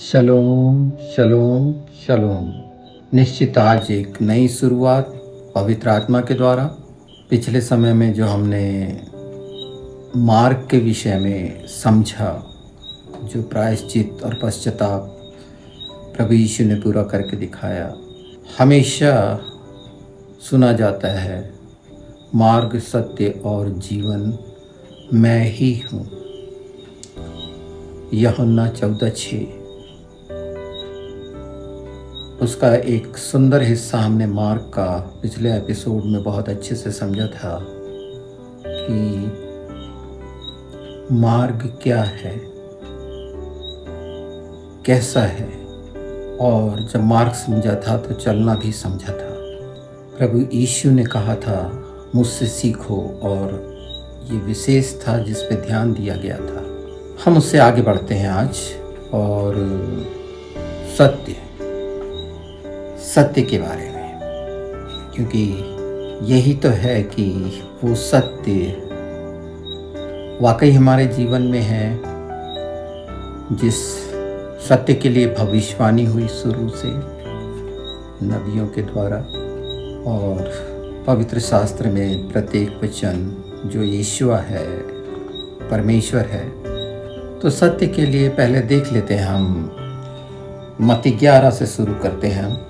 शलोम शलोम शलोम। निश्चित आज एक नई शुरुआत पवित्र आत्मा के द्वारा। पिछले समय में जो हमने मार्ग के विषय में समझा, जो प्रायश्चित और पश्चाताप प्रभु यीशु ने पूरा करके दिखाया। हमेशा सुना जाता है मार्ग, सत्य और जीवन मैं ही हूँ। यूहन्ना 14:6। उसका एक सुंदर हिस्सा हमने मार्ग का पिछले एपिसोड में बहुत अच्छे से समझा था कि मार्ग क्या है, कैसा है, और जब मार्ग समझा था तो चलना भी समझा था। प्रभु यीशु ने कहा था मुझसे सीखो, और ये विशेष था जिस पे ध्यान दिया गया था। हम उससे आगे बढ़ते हैं आज, और सत्य के बारे में, क्योंकि यही तो है कि वो सत्य वाकई हमारे जीवन में है, जिस सत्य के लिए भविष्यवाणी हुई शुरू से नबियों के द्वारा, और पवित्र शास्त्र में प्रत्येक वचन जो यीशुआ है, परमेश्वर है। तो सत्य के लिए पहले देख लेते हैं हम मत्ती 11 से शुरू करते हैं।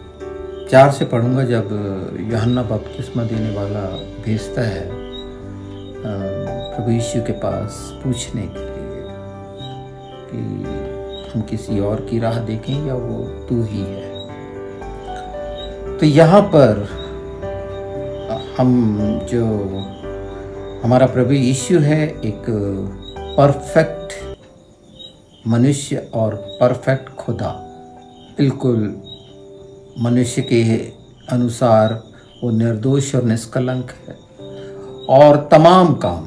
4 से पढ़ूंगा। जब यूहन्ना बपतिस्मा देने वाला भेजता है प्रभु यीशु के पास पूछने के लिए कि हम किसी और की राह देखें या वो तू ही है, तो यहाँ पर हम जो हमारा प्रभु यीशु है, एक परफेक्ट मनुष्य और परफेक्ट खुदा, बिल्कुल मनुष्य के अनुसार वो निर्दोष और निष्कलंक है, और तमाम काम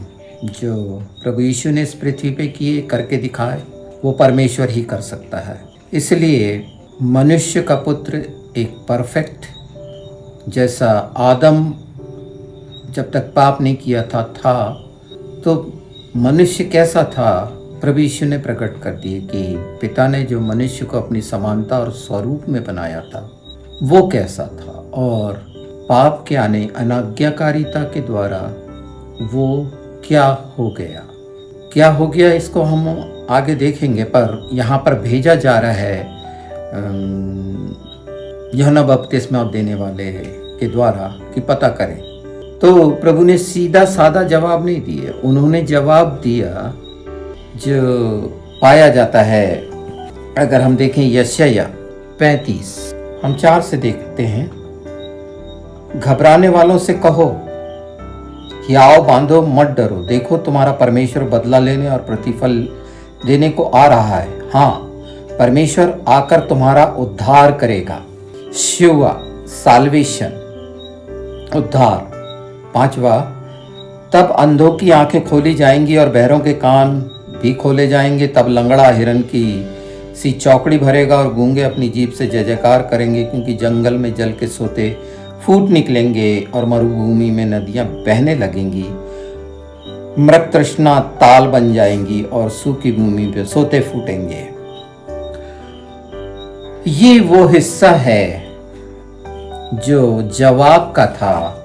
जो प्रभु यीशु ने इस पृथ्वी पे किए, करके दिखाए, वो परमेश्वर ही कर सकता है। इसलिए मनुष्य का पुत्र एक परफेक्ट, जैसा आदम जब तक पाप नहीं किया था तो मनुष्य कैसा था, प्रभु यीशु ने प्रकट कर दिए कि पिता ने जो मनुष्य को अपनी समानता और स्वरूप में बनाया था वो कैसा था, और पाप के आने, अनाज्ञाकारिता के द्वारा वो क्या हो गया, इसको हम आगे देखेंगे। पर यहाँ पर भेजा जा रहा है यूहन्ना बपतिस्मा देने वाले के द्वारा कि पता करें। तो प्रभु ने सीधा साधा जवाब नहीं दिए, उन्होंने जवाब दिया जो पाया जाता है। अगर हम देखें यशायाह 35, हम 4 से देखते हैं। घबराने वालों से कहो कि आओ, बांधो, मत डरो, देखो तुम्हारा परमेश्वर बदला लेने और प्रतिफल देने को आ रहा है। हाँ, परमेश्वर आकर तुम्हारा उद्धार करेगा। शिवा, साल्वेशन, उद्धार। 5वां, तब अंधों की आंखें खोली जाएंगी और बहरों के कान भी खोले जाएंगे। तब लंगड़ा हिरन की सी चौकड़ी भरेगा और गूंगे अपनी जीभ से जय जयकार करेंगे, क्योंकि जंगल में जल के सोते फूट निकलेंगे और मरुभूमि में नदियां बहने लगेंगी। मृग तृष्णा ताल बन जाएंगी और सूखी भूमि पे सोते फूटेंगे। ये वो हिस्सा है जो जवाब का था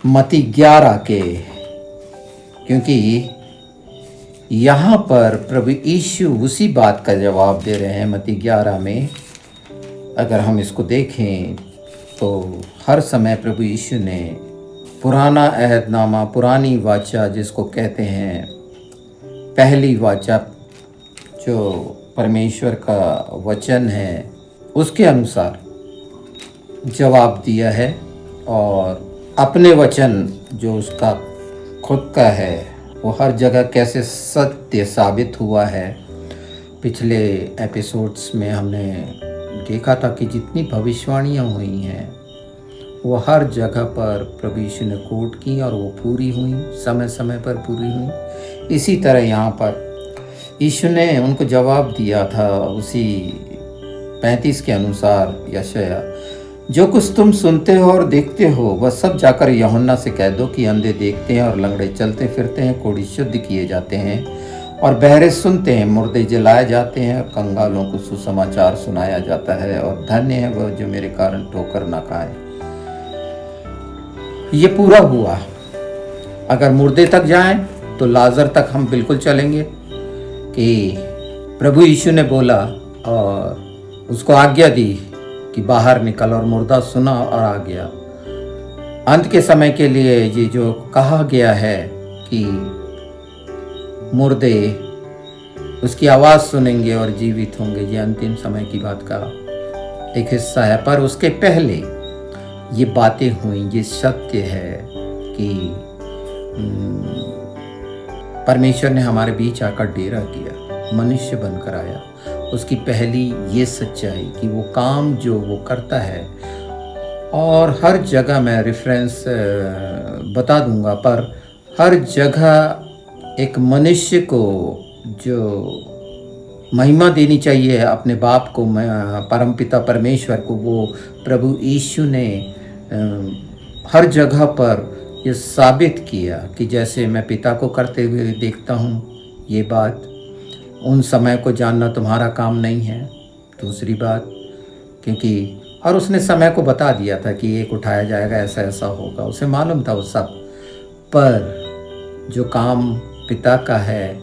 मत्ती 11 के, क्योंकि यहाँ पर प्रभु यीशु उसी बात का जवाब दे रहे हैं मत्ती 11 में। अगर हम इसको देखें तो हर समय प्रभु यीशु ने पुराना अहदनामा, पुरानी वाचा जिसको कहते हैं पहली वाचा, जो परमेश्वर का वचन है, उसके अनुसार जवाब दिया है। और अपने वचन जो उसका खुद का है वो हर जगह कैसे सत्य साबित हुआ है। पिछले एपिसोड्स में हमने देखा था कि जितनी भविष्यवाणियाँ हुई हैं वो हर जगह पर प्रभु यीशु ने कोट की और वो पूरी हुई, समय समय पर पूरी हुई। इसी तरह यहाँ पर यीशु ने उनको जवाब दिया था उसी 35 के अनुसार यशायाह, जो कुछ तुम सुनते हो और देखते हो वह सब जाकर यूहन्ना से कह दो कि अंधे देखते हैं और लंगड़े चलते फिरते हैं, कोढ़ी शुद्ध किए जाते हैं और बहरे सुनते हैं, मुर्दे जलाए जाते हैं और कंगालों को सुसमाचार सुनाया जाता है, और धन्य है वह जो मेरे कारण ठोकर न खाए। ये पूरा हुआ। अगर मुर्दे तक जाएं तो लाजर तक हम बिल्कुल चलेंगे कि प्रभु यीशु ने बोला और उसको आज्ञा दी कि बाहर निकल, और मुर्दा सुना और आ गया। अंत के समय के लिए ये जो कहा गया है कि मुर्दे उसकी आवाज़ सुनेंगे और जीवित होंगे, ये अंतिम समय की बात का एक हिस्सा है। पर उसके पहले ये बातें हुई, ये सत्य है कि परमेश्वर ने हमारे बीच आकर डेरा किया, मनुष्य बनकर आया। उसकी पहली ये सच्चाई कि वो काम जो वो करता है, और हर जगह मैं रेफरेंस बता दूंगा, पर हर जगह एक मनुष्य को जो महिमा देनी चाहिए अपने बाप को, परमपिता परमेश्वर को, वो प्रभु यीशु ने हर जगह पर ये साबित किया कि जैसे मैं पिता को करते हुए देखता हूँ ये बात। उन समय को जानना तुम्हारा काम नहीं है। दूसरी बात, क्योंकि और उसने समय को बता दिया था कि एक उठाया जाएगा, ऐसा ऐसा होगा, उसे मालूम था वो सब। पर जो काम पिता का है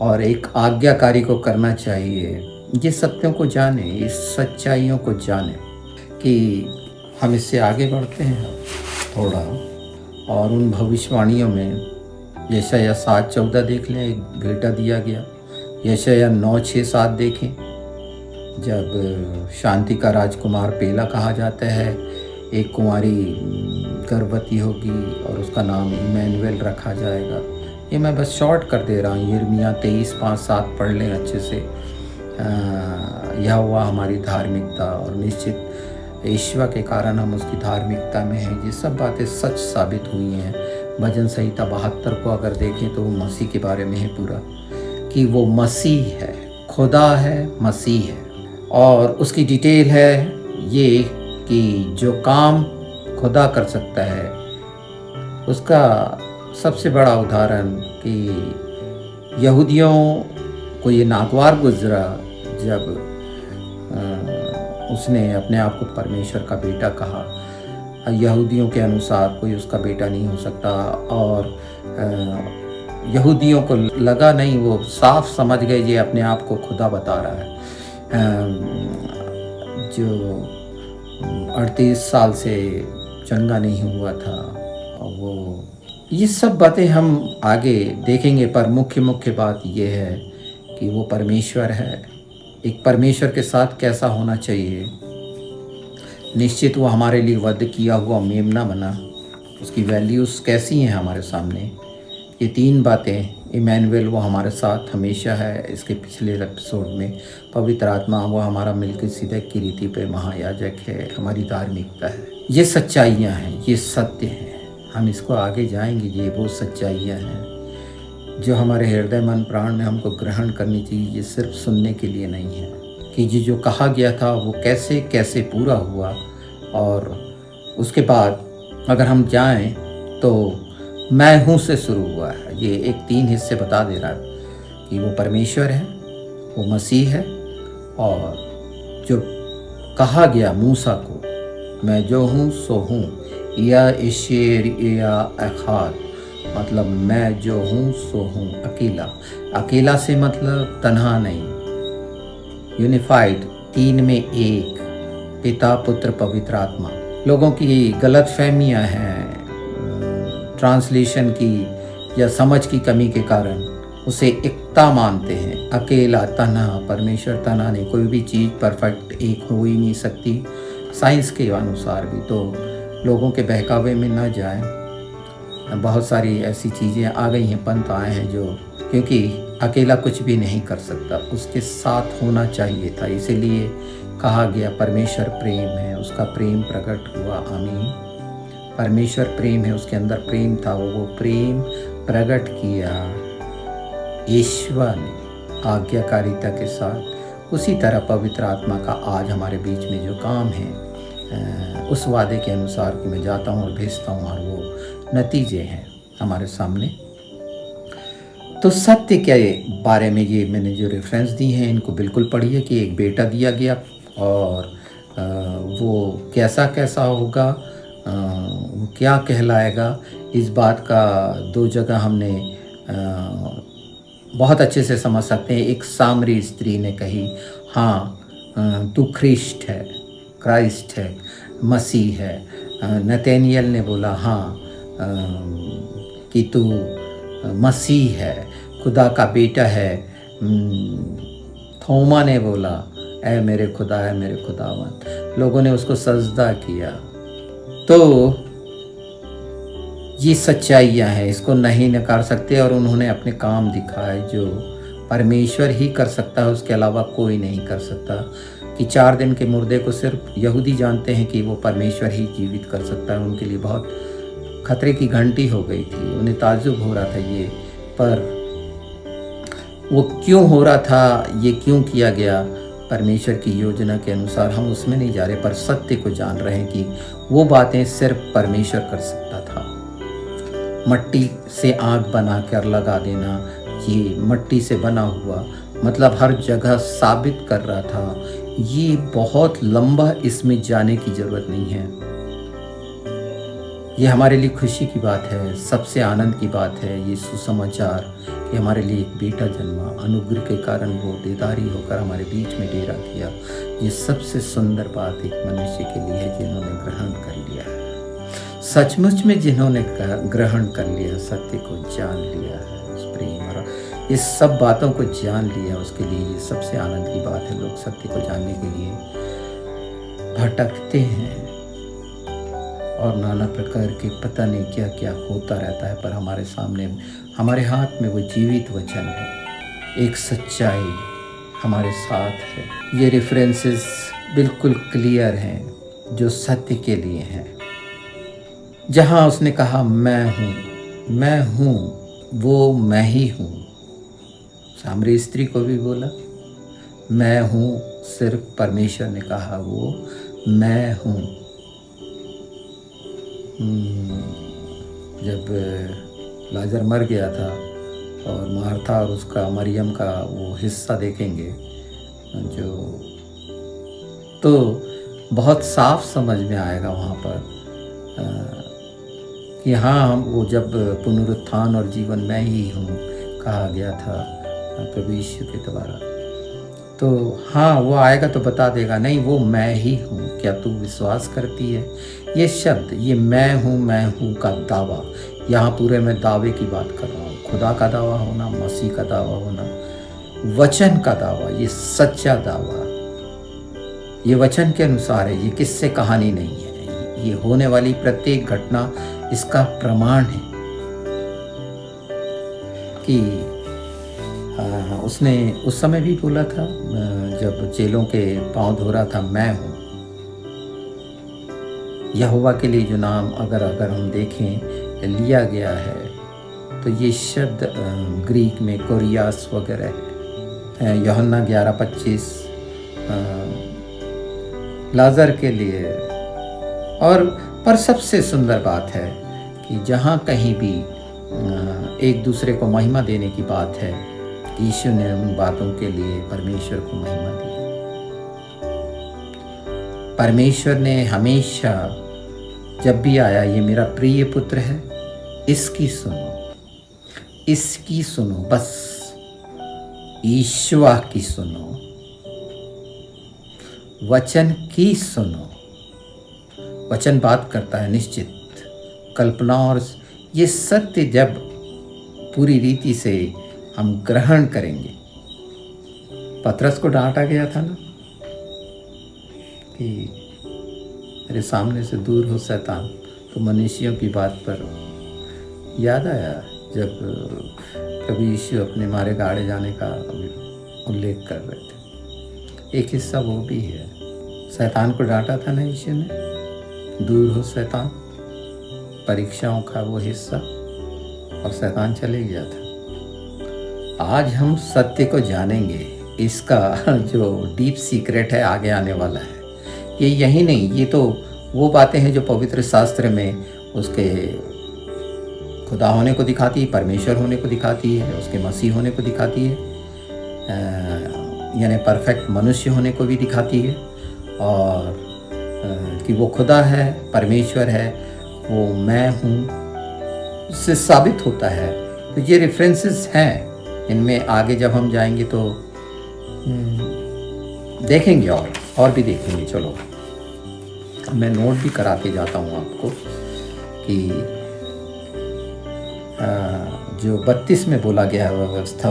और एक आज्ञाकारी को करना चाहिए, ये सत्यों को जाने, इस सच्चाइयों को जाने कि हम इससे आगे बढ़ते हैं थोड़ा। और उन भविष्यवाणियों में यशायाह 7:14 देख लें, एक बेटा दिया गया। यशायाह 9:6-7 देखें, जब शांति का राजकुमार पेला कहा जाता है, एक कुंवारी गर्भवती होगी और उसका नाम इमैनुएल रखा जाएगा। ये मैं बस शॉर्ट कर दे रहा हूँ। यिर्मयाह 23:5-7 पढ़ लें अच्छे से। यह हुआ हमारी धार्मिकता, और निश्चित ईश्वर के कारण हम उसकी धार्मिकता में हैं। ये सब बातें सच साबित हुई हैं। भजन संहिता 72 को अगर देखें तो वो मसीह के बारे में है पूरा, कि वो मसीह है, खुदा है, मसीह है। और उसकी डिटेल है ये कि जो काम खुदा कर सकता है, उसका सबसे बड़ा उदाहरण कि यहूदियों को ये नागवार गुजरा जब उसने अपने आप को परमेश्वर का बेटा कहा। यहूदियों के अनुसार कोई उसका बेटा नहीं हो सकता, और यहूदियों को लगा नहीं, वो साफ समझ गए ये अपने आप को खुदा बता रहा है। जो 38 साल से चंगा नहीं हुआ था, वो ये सब बातें हम आगे देखेंगे। पर मुख्य बात ये है कि वो परमेश्वर है। एक परमेश्वर के साथ कैसा होना चाहिए। निश्चित वो हमारे लिए वध किया हुआ मेमना बना, उसकी वैल्यूज़ कैसी हैं हमारे सामने। ये 3 बातें, इमैनुएल वो हमारे साथ हमेशा है। इसके पिछले एपिसोड में पवित्र आत्मा वो हमारा मेल्किसिदक की रीति पे महायाजक है, हमारी धार्मिकता है। ये सच्चाइयाँ हैं, ये सत्य हैं। हम इसको आगे जाएंगे। ये वो सच्चाइयाँ हैं जो हमारे हृदय मन प्राण में हमको ग्रहण करनी चाहिए। ये सिर्फ सुनने के लिए नहीं है कि ये जो कहा गया था वो कैसे कैसे पूरा हुआ। और उसके बाद अगर हम जाएं तो मैं हूँ से शुरू हुआ है। ये एक 3 हिस्से बता दे रहा है कि वो परमेश्वर है, वो मसीह है, और जो कहा गया मूसा को, मैं जो हूँ सो हूँ, या इशेर या अखाद, मतलब मैं जो हूँ सो हूँ। अकेला, अकेला से मतलब तन्हा नहीं, यूनिफाइड, 3 में 1, पिता पुत्र पवित्र आत्मा। लोगों की गलत फहमियाँ हैं ट्रांसलेशन की या समझ की कमी के कारण, उसे एकता मानते हैं। अकेला, तन्हा, परमेश्वर तन्हा नहीं। कोई भी चीज़ परफेक्ट एक हो ही नहीं सकती साइंस के अनुसार भी। तो लोगों के बहकावे में न जाएं। बहुत सारी ऐसी चीज़ें आ गई हैं, पंथ आए हैं जो, क्योंकि अकेला कुछ भी नहीं कर सकता, उसके साथ होना चाहिए था। इसीलिए कहा गया परमेश्वर प्रेम है, उसका प्रेम प्रकट हुआ। आमीन। परमेश्वर प्रेम है, उसके अंदर प्रेम था, वो प्रेम प्रकट किया ईश्वर ने आज्ञाकारिता के साथ। उसी तरह पवित्र आत्मा का आज हमारे बीच में जो काम है, उस वादे के अनुसार कि मैं जाता हूँ और भेजता हूँ, और वो नतीजे हैं हमारे सामने। तो सत्य के बारे में ये मैंने जो रेफरेंस दी हैं इनको बिल्कुल पढ़िए कि एक बेटा दिया गया और वो कैसा कैसा होगा, वो क्या कहलाएगा, इस बात का 2 जगह हमने बहुत अच्छे से समझ सकते हैं। एक सामरी स्त्री ने कही, हाँ तू क्राइस्ट है, मसीह है। नतनेयल ने बोला, हाँ कि तू मसीह है, खुदा का बेटा है। थोमा ने बोला, ऐ मेरे खुदा है, मेरे खुदावन। लोगों ने उसको सजदा किया। तो ये सच्चाइयाँ हैं, इसको नहीं नकार सकते। और उन्होंने अपने काम दिखाए जो परमेश्वर ही कर सकता है, उसके अलावा कोई नहीं कर सकता। कि 4 दिन के मुर्दे को सिर्फ यहूदी जानते हैं कि वो परमेश्वर ही जीवित कर सकता है। उनके लिए बहुत खतरे की घंटी हो गई थी, उन्हें ताज्जुब हो रहा था ये। पर वो क्यों हो रहा था, ये क्यों किया गया, परमेश्वर की योजना के अनुसार हम उसमें नहीं जा रहे, पर सत्य को जान रहे हैं कि वो बातें सिर्फ परमेश्वर कर सकता था। मट्टी से आग बना कर लगा देना, ये मट्टी से बना हुआ, मतलब हर जगह साबित कर रहा था। ये बहुत लंबा, इसमें जाने की ज़रूरत नहीं है। ये हमारे लिए खुशी की बात है, सबसे आनंद की बात है ये सुसमाचार कि हमारे लिए एक बेटा जन्मा। अनुग्रह के कारण वो देदारी होकर हमारे बीच में डेरा किया। ये सबसे सुंदर बात एक मनुष्य के लिए है जिन्होंने ग्रहण कर लिया है, सचमुच में जिन्होंने ग्रहण कर लिया, सत्य को जान लिया है, उस प्रेम और इस सब बातों को जान लिया, उसके लिए ये सबसे आनंद की बात है। लोग सत्य को जानने के लिए भटकते हैं और नाना प्रकार के पता नहीं क्या क्या होता रहता है, पर हमारे सामने, हमारे हाथ में वो जीवित वचन है, एक सच्चाई हमारे साथ है। ये रेफरेंसेस बिल्कुल क्लियर हैं जो सत्य के लिए हैं। जहाँ उसने कहा मैं हूँ, वो मैं ही हूँ। सामरी स्त्री को भी बोला मैं हूँ, सिर्फ परमेश्वर ने कहा वो मैं हूँ। जब लाजर मर गया था और मार्था और उसका मरियम का वो हिस्सा देखेंगे जो, तो बहुत साफ समझ में आएगा वहाँ पर कि हाँ, हम वो जब पुनरुत्थान और जीवन मैं ही हूँ कहा गया था प्रभु यीशु के द्वारा, तो हाँ वो आएगा तो बता देगा, नहीं वो मैं ही हूँ, क्या तू विश्वास करती है? ये शब्द, ये मैं हूँ का दावा, यहाँ पूरे मैं दावे की बात कर रहा हूँ। खुदा का दावा होना, मसीह का दावा होना, वचन का दावा, ये सच्चा दावा, ये वचन के अनुसार है, ये किस्से कहानी नहीं है। ये होने वाली प्रत्येक घटना इसका प्रमाण है कि उसने उस समय भी बोला था जब चेलों के पांव धो रहा था, मैं हूँ। यहोवा के लिए जो नाम अगर हम देखें लिया गया है, तो ये शब्द ग्रीक में कोरियास वगैरह है। यूहन्ना 11:25 लाजर के लिए। और पर सबसे सुंदर बात है कि जहाँ कहीं भी एक दूसरे को महिमा देने की बात है, यीशु ने उन बातों के लिए परमेश्वर को महिमा दी। परमेश्वर ने हमेशा जब भी आया, ये मेरा प्रिय पुत्र है, इसकी सुनो, बस ईश्वा की सुनो, वचन की सुनो। वचन बात करता है निश्चित, कल्पना, और ये सत्य जब पूरी रीति से हम ग्रहण करेंगे। पतरस को डांटा गया था ना कि मेरे सामने से दूर हो शैतान, तो मनुष्यों की बात पर याद आया जब प्रभु यीशु अपने मारे गाड़े जाने का उल्लेख कर रहे थे। एक हिस्सा वो भी है, शैतान को डांटा था ना यीशु ने, दूर हो शैतान, परीक्षाओं का वो हिस्सा, और शैतान चले गया था। आज हम सत्य को जानेंगे, इसका जो डीप सीक्रेट है आगे आने वाला है। ये यही नहीं, ये तो वो बातें हैं जो पवित्र शास्त्र में उसके खुदा होने को दिखाती है, परमेश्वर होने को दिखाती है, उसके मसीह होने को दिखाती है, यानी परफेक्ट मनुष्य होने को भी दिखाती है, और कि वो खुदा है, परमेश्वर है, वो मैं हूँ, उससे साबित होता है। तो ये रेफरेंसेस हैं, इनमें आगे जब हम जाएंगे तो देखेंगे और भी देखेंगे। चलो मैं नोट भी कराते जाता हूँ आपको कि जो 32 में बोला गया है व्यवस्था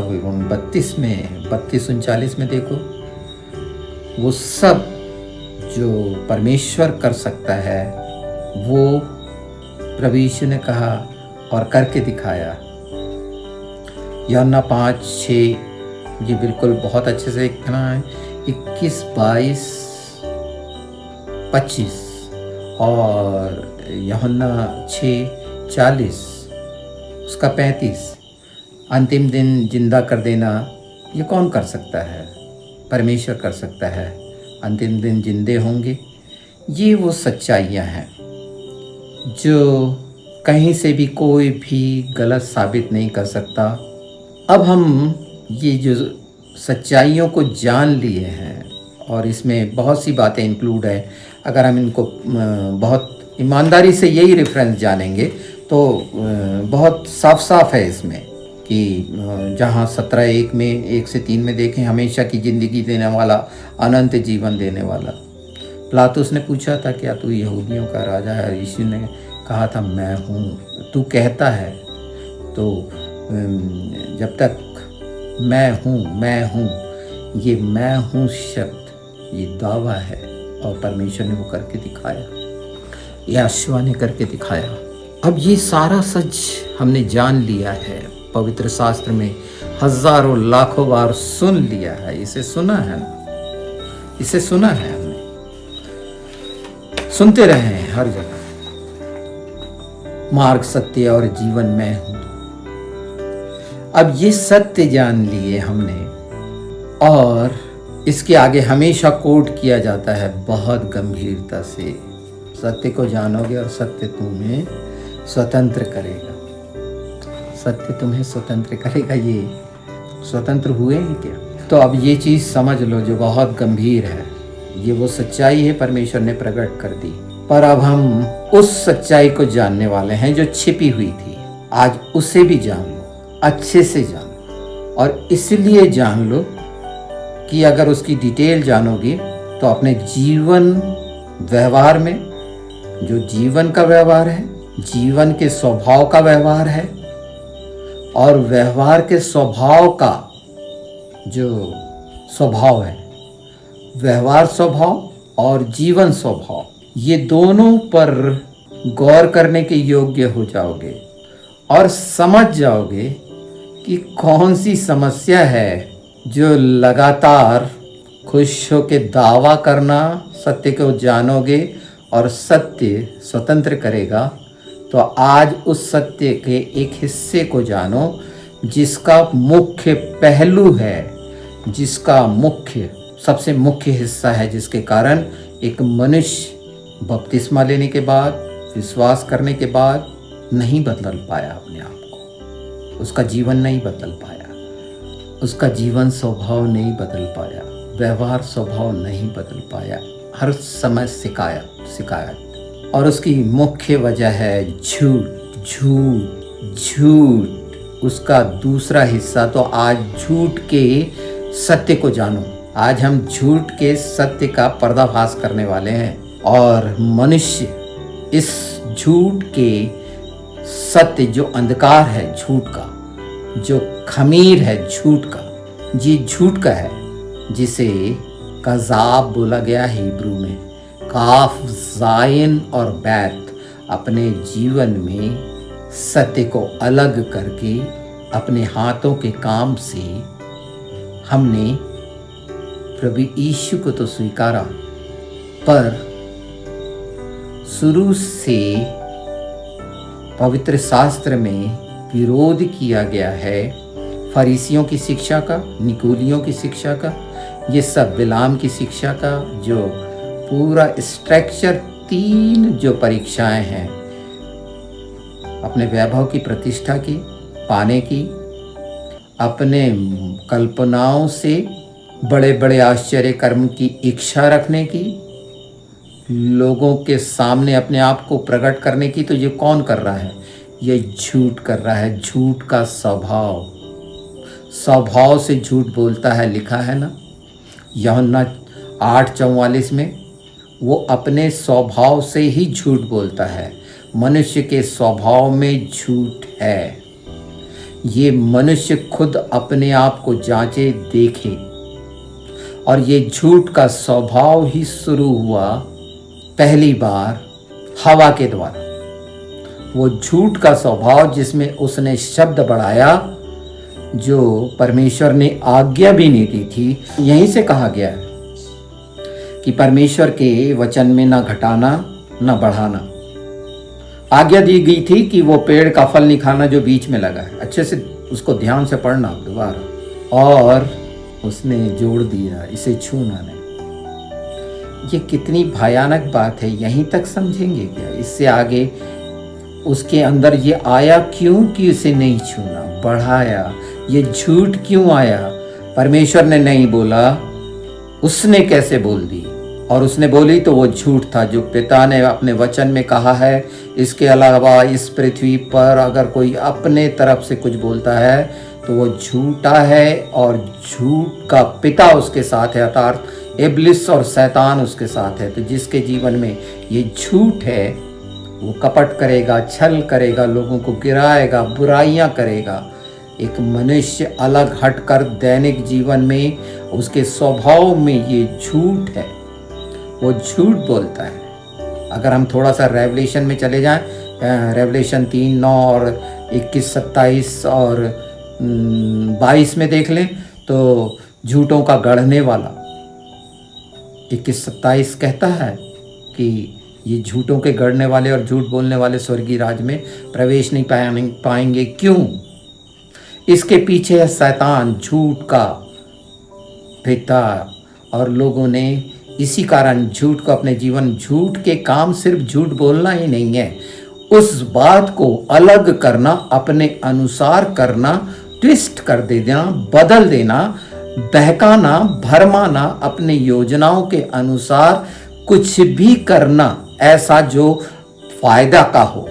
32 में 32-39 में देखो, वो सब जो परमेश्वर कर सकता है वो प्रभु यीशु ने कहा और करके दिखाया। यूहन्ना 5:6 ये बिल्कुल बहुत अच्छे से कहना है, 21, 22, 25 और यूहन्ना 6:40 उसका 35, अंतिम दिन जिंदा कर देना ये कौन कर सकता है? परमेश्वर कर सकता है। अंतिम दिन जिंदे होंगे, ये वो सच्चाइयाँ हैं जो कहीं से भी कोई भी गलत साबित नहीं कर सकता। अब हम ये जो सच्चाइयों को जान लिए हैं, और इसमें बहुत सी बातें इंक्लूड है, अगर हम इनको बहुत ईमानदारी से यही रेफरेंस जानेंगे तो बहुत साफ साफ है इसमें कि जहाँ 17:1 में 1 से 3 में देखें, हमेशा की ज़िंदगी देने वाला, अनंत जीवन देने वाला। पिलातुस ने पूछा था क्या तू यहूदियों का राजा है? यीशु ने कहा था मैं हूँ। तू कहता है, तो जब तक मैं हूँ, ये मैं हूँ शब्द ये दावा है, और परमेश्वर ने वो करके दिखाया, यहोशू ने करके दिखाया। अब ये सारा सच हमने जान लिया है, पवित्र शास्त्र में हजारों लाखों बार सुन लिया है, इसे सुना है ना, इसे सुना है हमने, सुनते रहे हैं हर जगह। मार्ग, सत्य और जीवन में हूं। अब ये सत्य जान लिए हमने, और इसके आगे हमेशा कोट किया जाता है बहुत गंभीरता से, सत्य को जानोगे और सत्य तुम्हें स्वतंत्र करेगा। सत्य तुम्हें स्वतंत्र करेगा, ये स्वतंत्र हुए हैं क्या? तो अब ये चीज़ समझ लो जो बहुत गंभीर है, ये वो सच्चाई है परमेश्वर ने प्रकट कर दी, पर अब हम उस सच्चाई को जानने वाले हैं जो छिपी हुई थी। आज उसे भी जान लो, अच्छे से जान लो, और इसलिए जान लो कि अगर उसकी डिटेल जानोगे तो अपने जीवन व्यवहार में, जो जीवन का व्यवहार है, जीवन के स्वभाव का व्यवहार है, और व्यवहार के स्वभाव का जो स्वभाव है, व्यवहार स्वभाव और जीवन स्वभाव, ये दोनों पर गौर करने के योग्य हो जाओगे और समझ जाओगे कि कौन सी समस्या है जो लगातार खुश होके दावा करना, सत्य को जानोगे और सत्य स्वतंत्र करेगा। तो आज उस सत्य के एक हिस्से को जानो जिसका मुख्य पहलू है, जिसका सबसे मुख्य हिस्सा है, जिसके कारण एक मनुष्य बपतिस्मा लेने के बाद, विश्वास करने के बाद नहीं बदल पाया अपने आप को, उसका जीवन नहीं बदल पाया, उसका जीवन स्वभाव नहीं बदल पाया, व्यवहार स्वभाव नहीं बदल पाया, हर समय शिकायत। और उसकी मुख्य वजह है झूठ। उसका दूसरा हिस्सा, तो आज झूठ के सत्य को जानो। आज हम झूठ के सत्य का पर्दाफाश करने वाले हैं, और मनुष्य इस झूठ के सत्य, जो अंधकार है झूठ का, जो खमीर है झूठ का, ये झूठ का है, जिसे कज़ाब बोला गया हिब्रू में, काफ, जाइन और बैत, अपने जीवन में सत्य को अलग करके अपने हाथों के काम से हमने प्रभु यीशु को तो स्वीकारा, पर शुरू से पवित्र शास्त्र में विरोध किया गया है फरीसियों की शिक्षा का, निकोलियों की शिक्षा का, ये सब बिलाम की शिक्षा का, जो पूरा स्ट्रक्चर 3 जो परीक्षाएं हैं, अपने वैभव की प्रतिष्ठा की पाने की, अपने कल्पनाओं से बड़े बड़े आश्चर्य कर्म की इच्छा रखने की, लोगों के सामने अपने आप को प्रकट करने की, तो ये कौन कर रहा है? ये झूठ कर रहा है। झूठ का स्वभाव, स्वभाव से झूठ बोलता है, लिखा है ना यूहन्ना 8:44 में। वो अपने स्वभाव से ही झूठ बोलता है। मनुष्य के स्वभाव में झूठ है। ये मनुष्य खुद अपने आप को जांचे देखे। और ये झूठ का स्वभाव ही शुरू हुआ पहली बार हवा के द्वारा। वो झूठ का स्वभाव जिसमें उसने शब्द बढ़ाया जो परमेश्वर ने आज्ञा भी नहीं दी थी। यहीं से कहा गया है कि परमेश्वर के वचन में ना घटाना ना बढ़ाना। आज्ञा दी गई थी कि वो पेड़ का फल नहीं खाना जो बीच में लगा है। अच्छे से उसको ध्यान से पढ़ना दोबारा। और उसने जोड़ दिया, इसे छूना नहीं। ये कितनी भयानक बात है, यहीं तक समझेंगे क्या? इससे आगे उसके अंदर ये आया क्यों कि इसे नहीं छूना, बढ़ाया। ये झूठ क्यों आया? परमेश्वर ने नहीं बोला, उसने कैसे बोल दी? और उसने बोली तो वो झूठ था जो पिता ने अपने वचन में कहा है। इसके अलावा इस पृथ्वी पर अगर कोई अपने तरफ से कुछ बोलता है तो वो झूठा है, और झूठ का पिता उसके साथ है, अर्थात इब्लिस और शैतान उसके साथ है। तो जिसके जीवन में ये झूठ है वो कपट करेगा, छल करेगा, लोगों को गिराएगा, बुराइयां करेगा। एक मनुष्य अलग हटकर दैनिक जीवन में उसके स्वभाव में ये झूठ है, वो झूठ बोलता है। अगर हम थोड़ा सा रेवलेशन में चले जाएं, रेवलेशन 3:9 और 21:27 और 22 में देख लें तो झूठों का गढ़ने वाला 21:27 कहता है कि ये झूठों के गढ़ने वाले और झूठ बोलने वाले स्वर्गीय राज में प्रवेश नहीं पाएंगे। क्यों? इसके पीछे है शैतान, झूठ का पिता। और लोगों ने इसी कारण झूठ को अपने जीवन, झूठ के काम सिर्फ झूठ बोलना ही नहीं है, उस बात को अलग करना, अपने अनुसार करना, ट्विस्ट कर देना, बदल देना, बहकाना, भरमाना, अपने योजनाओं के अनुसार कुछ भी करना ऐसा जो फायदा का हो।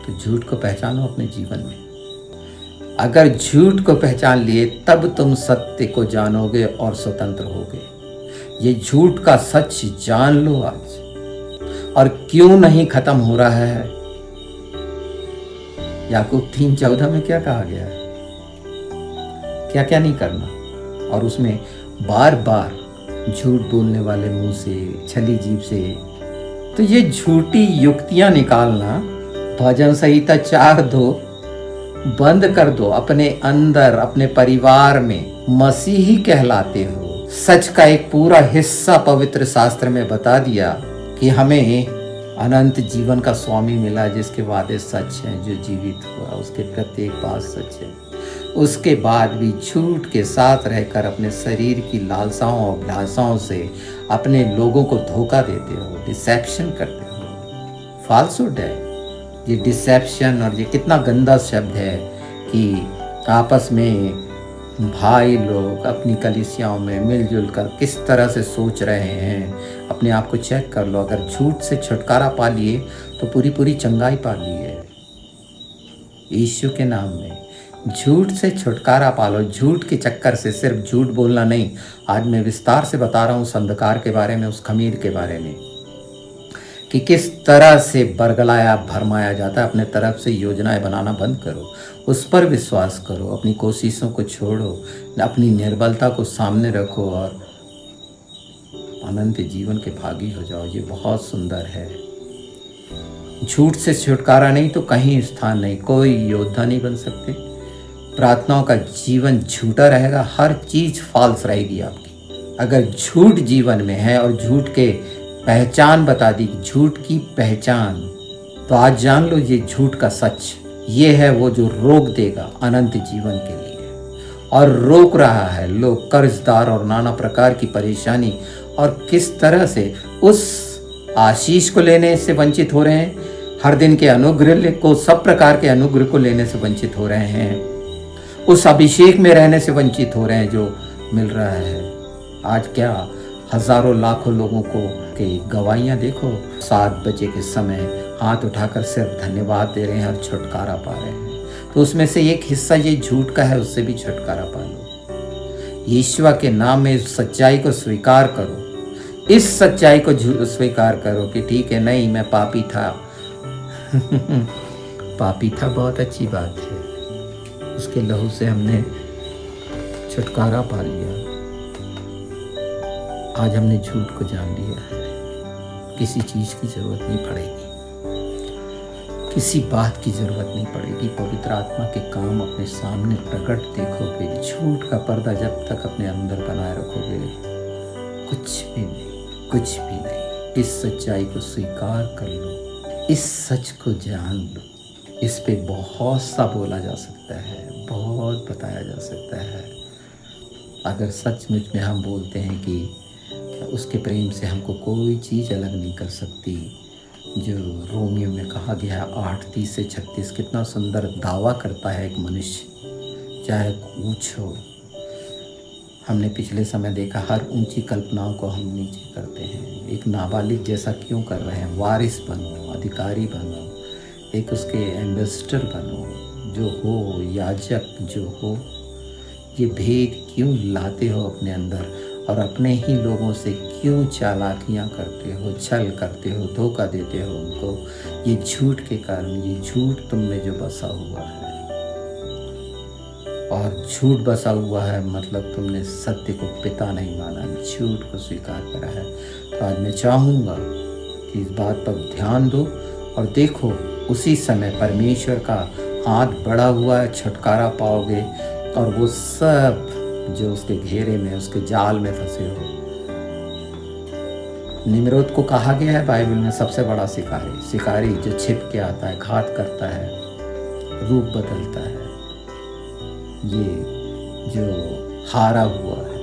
तो झूठ को पहचानो अपने जीवन में। अगर झूठ को पहचान लिए तब तुम सत्य को जानोगे और स्वतंत्र होगे। ये झूठ का सच जान लो आज। और क्यों नहीं खत्म हो रहा है? याकूब 3:14 में क्या कहा गया है? क्या क्या नहीं करना। और उसमें बार बार झूठ बोलने वाले मुंह से, छली जीभ से। तो ये झूठी युक्तियां निकालना, भजन संहिता 4:2 बंद कर दो। अपने अंदर, अपने परिवार में मसीही कहलाते हो। सच का एक पूरा हिस्सा पवित्र शास्त्र में बता दिया कि हमें अनंत जीवन का स्वामी मिला, जिसके वादे सच हैं, जो जीवित हुआ उसके प्रत्येक बात सच है। उसके बाद भी झूठ के साथ रहकर अपने शरीर की लालसाओं और अभिलाषाओं से अपने लोगों को धोखा देते हो, डिसेप्शन करते हो। फाल्सूड है ये डिसेप्शन। और ये कितना गंदा शब्द है कि आपस में भाई लोग अपनी कलीसियाओं में मिलजुल कर किस तरह से सोच रहे हैं। अपने आप को चेक कर लो। अगर झूठ से छुटकारा पा लिए तो पूरी पूरी चंगाई पा ली है यीशु के नाम में। झूठ से छुटकारा पा लो। झूठ के चक्कर से सिर्फ झूठ बोलना नहीं, आज मैं विस्तार से बता रहा हूँ उस अंधकार के बारे में, उस खमीर के बारे में, कि किस तरह से बरगलाया भरमाया जाता है। अपने तरफ से योजनाएं बनाना बंद करो, उस पर विश्वास करो, अपनी कोशिशों को छोड़ो, अपनी निर्बलता को सामने रखो और अनंत जीवन के भागी हो जाओ। ये बहुत सुंदर है। झूठ से छुटकारा नहीं तो कहीं स्थान नहीं, कोई योद्धा नहीं बन सकते। प्रार्थनाओं का जीवन झूठा रहेगा, हर चीज फॉल्स रहेगी आपकी। अगर झूठ जीवन में है और झूठ के पहचान बता दी, झूठ की पहचान, तो आज जान लो ये झूठ का सच ये है वो जो रोक देगा अनंत जीवन के लिए। और रोक रहा है लोग कर्जदार और नाना प्रकार की परेशानी, और किस तरह से उस आशीष को लेने से वंचित हो रहे हैं। हर दिन के अनुग्रह को, सब प्रकार के अनुग्रह को लेने से वंचित हो रहे हैं, उस अभिषेक में रहने से वंचित हो रहे हैं जो मिल रहा है। आज क्या हजारों लाखों लोगों को के गवाहियां देखो, 7 बजे के समय हाथ उठाकर सिर्फ धन्यवाद दे रहे हैं और छुटकारा पा रहे हैं। तो उसमें से एक हिस्सा ये झूठ का है, उससे भी छुटकारा पा लो। यीशु के नाम में सच्चाई को स्वीकार करो, इस सच्चाई को स्वीकार करो कि ठीक है, नहीं मैं पापी था पापी था, बहुत अच्छी बात है, उसके लहू से हमने छुटकारा पा लिया। आज हमने झूठ को जान लिया है, किसी चीज की जरूरत नहीं पड़ेगी, किसी बात की जरूरत नहीं पड़ेगी। पवित्र आत्मा के काम अपने सामने प्रकट देखोगे, झूठ का पर्दा जब तक अपने अंदर बनाए रखोगे, कुछ भी नहीं, कुछ भी नहीं। इस सच्चाई को स्वीकार कर लो, इस सच को जान लो। इस पे बहुत सा बोला जा सकता है, बहुत बताया जा सकता है। अगर सचमुच में हम बोलते हैं कि उसके प्रेम से हमको कोई चीज़ अलग नहीं कर सकती, जो रोमियो में कहा गया है 8:30 से 36, कितना सुंदर दावा करता है एक मनुष्य, चाहे ऊंच हो। हमने पिछले समय देखा, हर ऊंची कल्पनाओं को हम नीचे करते हैं। एक नाबालिग जैसा क्यों कर रहे हैं? वारिस बनो, अधिकारी बनो, एक उसके एम्बेसडर बनो, जो हो याजक जो हो। ये भेद क्यों लाते हो अपने अंदर, और अपने ही लोगों से क्यों चालाकियाँ करते हो, छल करते हो, धोखा देते हो उनको? ये झूठ के कारण, ये झूठ तुम में जो बसा हुआ है, और झूठ बसा हुआ है मतलब तुमने सत्य को पिता नहीं माना, झूठ को स्वीकार करा है। तो आज मैं चाहूँगा कि इस बात पर ध्यान दो और देखो, उसी समय परमेश्वर का हाथ बढ़ा हुआ है, छुटकारा पाओगे। और वो सब जो उसके घेरे में, उसके जाल में फंसे हो। निम्रोद को कहा गया है बाइबल में सबसे बड़ा शिकारी, शिकारी जो छिप के आता है, घात करता है, रूप बदलता है। ये जो हारा हुआ है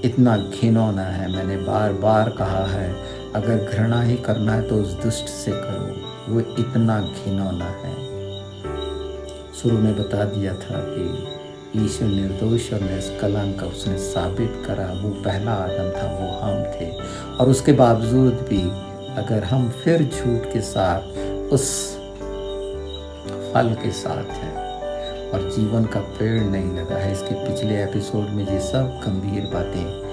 इतना घिनौना है। मैंने बार बार कहा है, अगर घृणा ही करना है तो उस दुष्ट से करो, वो इतना घिनौना है। शुरू में बता दिया था कि यीशु निर्दोष और निष्कलंक उसने साबित करा। वो पहला आदम था, वो हम थे, और उसके बावजूद भी अगर हम फिर झूठ के साथ उस फल के साथ हैं और जीवन का पेड़ नहीं लगा है। इसके पिछले एपिसोड में ये सब गंभीर बातें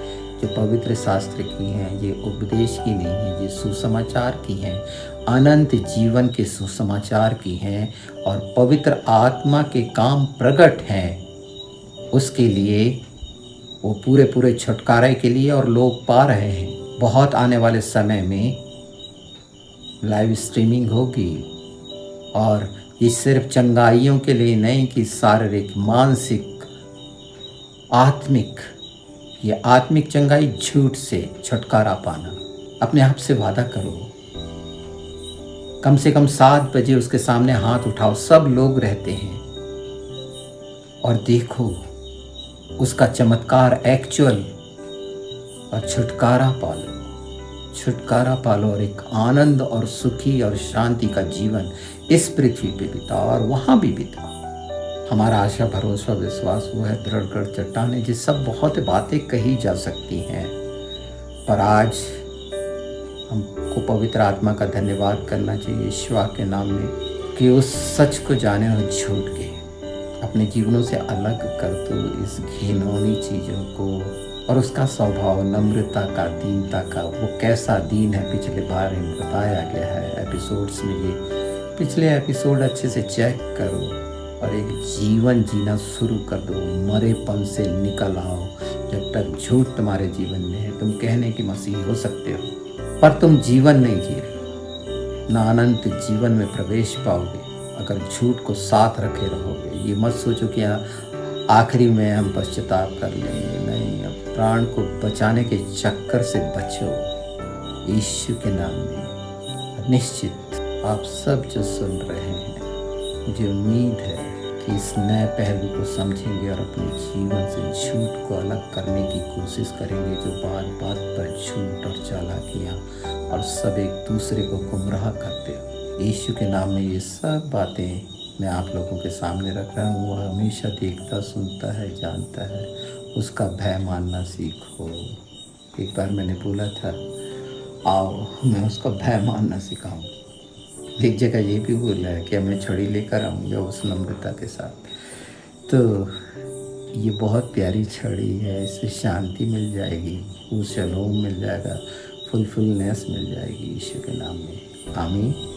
जो पवित्र शास्त्र की हैं, ये उपदेश की नहीं है, ये सुसमाचार की हैं, अनंत जीवन के सुसमाचार की हैं, और पवित्र आत्मा के काम प्रकट हैं उसके लिए, वो पूरे पूरे छुटकारे के लिए, और लोग पा रहे हैं। बहुत आने वाले समय में लाइव स्ट्रीमिंग होगी, और ये सिर्फ चंगाइयों के लिए नहीं कि शारीरिक, मानसिक, आत्मिक, ये आत्मिक चंगाई, झूठ से छुटकारा पाना। अपने आप से वादा करो, कम से कम 7 बजे उसके सामने हाथ उठाओ, सब लोग रहते हैं, और देखो उसका चमत्कार एक्चुअल, और छुटकारा पालो, छुटकारा पालो, और एक आनंद और सुखी और शांति का जीवन इस पृथ्वी पे बिताओ और वहाँ भी बिताओ। हमारा आशा, भरोसा, विश्वास वो है दृढ़ कर चट्टान है। जिस सब बहुत बातें कही जा सकती हैं, पर आज हमको पवित्र आत्मा का धन्यवाद करना चाहिए ईश्वर के नाम में कि उस सच को जाने और झूठ के अपने जीवनों से अलग कर दो इस घिनौनी चीज़ों को। और उसका स्वभाव नम्रता का, दीनता का, वो कैसा दीन है पिछले बार में बताया गया है एपिसोड्स में। ये पिछले एपिसोड अच्छे से चेक करो और एक जीवन जीना शुरू कर दो। मरेपन से निकल आओ। जब तक झूठ तुम्हारे जीवन में है, तुम कहने की मसीह हो सकते हो, पर तुम जीवन नहीं जी रहे, ना अनंत जीवन में प्रवेश पाओगे अगर झूठ को साथ रखे रहोगे। ये मत सोचो कि आखिरी में हम पश्चाताप कर लेंगे, नहीं। अब प्राण को बचाने के चक्कर से बचो यीशु के नाम में। निश्चित आप सब जो सुन रहे हैं, मुझे उम्मीद है कि इस नए पहलू को समझेंगे और अपने जीवन से झूठ को अलग करने की कोशिश करेंगे, जो बात बात पर झूठ और चालाकियाँ और सब एक दूसरे को गुमराह करते हो। यीशु के नाम में ये सब बातें मैं आप लोगों के सामने रख रहा हूँ। वह हमेशा देखता, सुनता है, जानता है। उसका भय मानना सीखो। एक बार मैंने बोला था, आओ मैं उसका भय मानना सिखाऊँ। एक जगह ये भी बोला है कि मैं छड़ी लेकर आऊँगा उस नम्रता के साथ। तो ये बहुत प्यारी छड़ी है, इससे शांति मिल जाएगी, वो शलोम मिल जाएगा, फुलफुलनेस मिल जाएगी यीशु के नाम में। आमीन।